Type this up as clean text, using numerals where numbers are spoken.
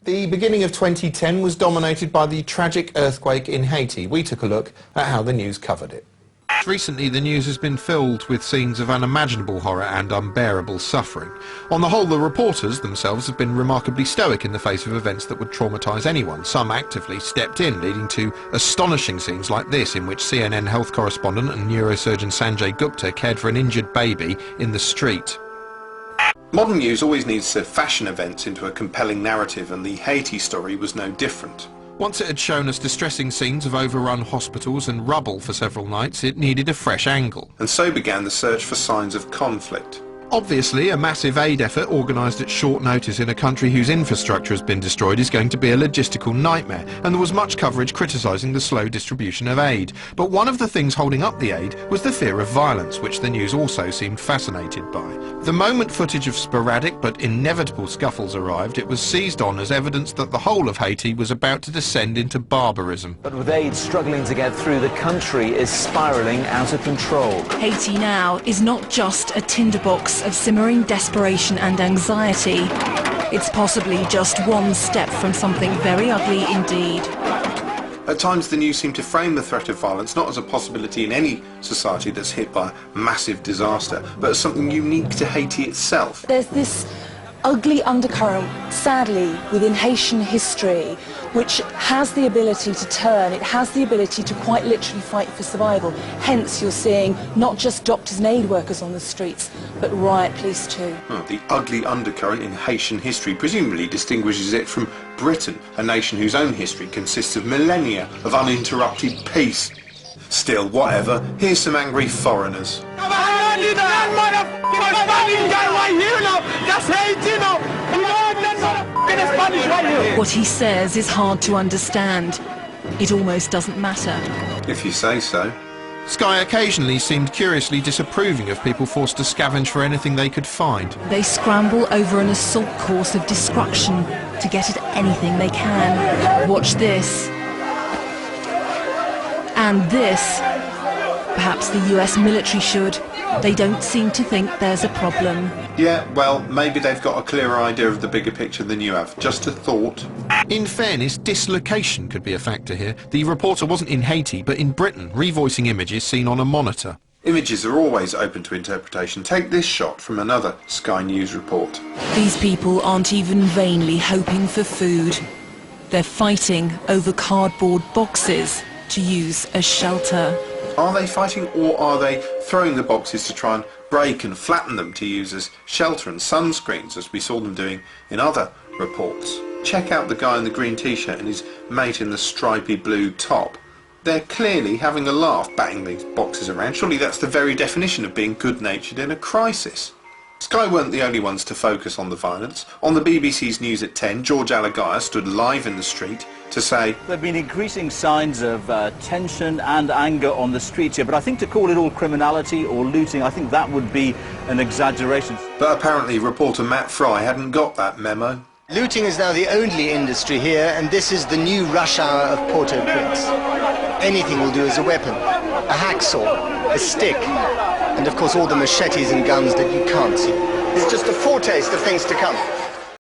The beginning of 2010 was dominated by the tragic earthquake in Haiti. We took a look at how the news covered it. Recently, the news has been filled with scenes of unimaginable horror and unbearable suffering. On the whole, the reporters themselves have been remarkably stoic in the face of events that would traumatise anyone. Some actively stepped in, leading to astonishing scenes like this, in which CNN health correspondent and neurosurgeon Sanjay Gupta cared for an injured baby in the street. Modern news always needs to fashion events into a compelling narrative, and the Haiti story was no different. Once it had shown us distressing scenes of overrun hospitals and rubble for several nights, it needed a fresh angle. And so began the search for signs of conflict. Obviously, a massive aid effort organised at short notice in a country whose infrastructure has been destroyed is going to be a logistical nightmare, and there was much coverage criticising the slow distribution of aid. But one of the things holding up the aid was the fear of violence, which the news also seemed fascinated by. The moment footage of sporadic but inevitable scuffles arrived, it was seized on as evidence that the whole of Haiti was about to descend into barbarism. But with aid struggling to get through, the country is spiralling out of control. Haiti now is not just a tinderbox of simmering desperation and anxiety. It's possibly just one step from something very ugly indeed. At times the news seemed to frame the threat of violence not as a possibility in any society that's hit by a massive disaster, but as something unique to Haiti itself. There's this ugly undercurrent, sadly, within Haitian history, which has the ability to turn, it has the ability to quite literally fight for survival. Hence you're seeing not just doctors and aid workers on the streets, but riot police too. The ugly undercurrent in Haitian history presumably distinguishes it from Britain, a nation whose own history consists of millennia of uninterrupted peace. Still, whatever, here's some angry foreigners. What he says is hard to understand. It almost doesn't matter. If you say so. Sky occasionally seemed curiously disapproving of people forced to scavenge for anything they could find. They scramble over an assault course of destruction to get at anything they can. Watch this. And this. Perhaps the US military should. They don't seem to think there's a problem. Yeah, well, maybe they've got a clearer idea of the bigger picture than you have. Just a thought. In fairness, dislocation could be a factor here. The reporter wasn't in Haiti, but in Britain, revoicing images seen on a monitor. Images are always open to interpretation. Take this shot from another Sky News report. These people aren't even vainly hoping for food. They're fighting over cardboard boxes to use as shelter. Are they fighting, or are they throwing the boxes to try and break and flatten them to use as shelter and sunscreens, as we saw them doing in other reports? Check out the guy in the green t-shirt and his mate in the stripy blue top. They're clearly having a laugh batting these boxes around. Surely that's the very definition of being good-natured in a crisis. Sky weren't the only ones to focus on the violence. On the BBC's News at 10, George Alagaya stood live in the street to say, There have been increasing signs of tension and anger on the streets here, but I think to call it all criminality or looting, I think that would be an exaggeration. But apparently reporter Matt Fry hadn't got that memo. Looting is now the only industry here, and this is the new rush hour of Port-au-Prince. Anything will do as a weapon. A hacksaw, a stick, and of course all the machetes and guns that you can't see. It's just a foretaste of things to come.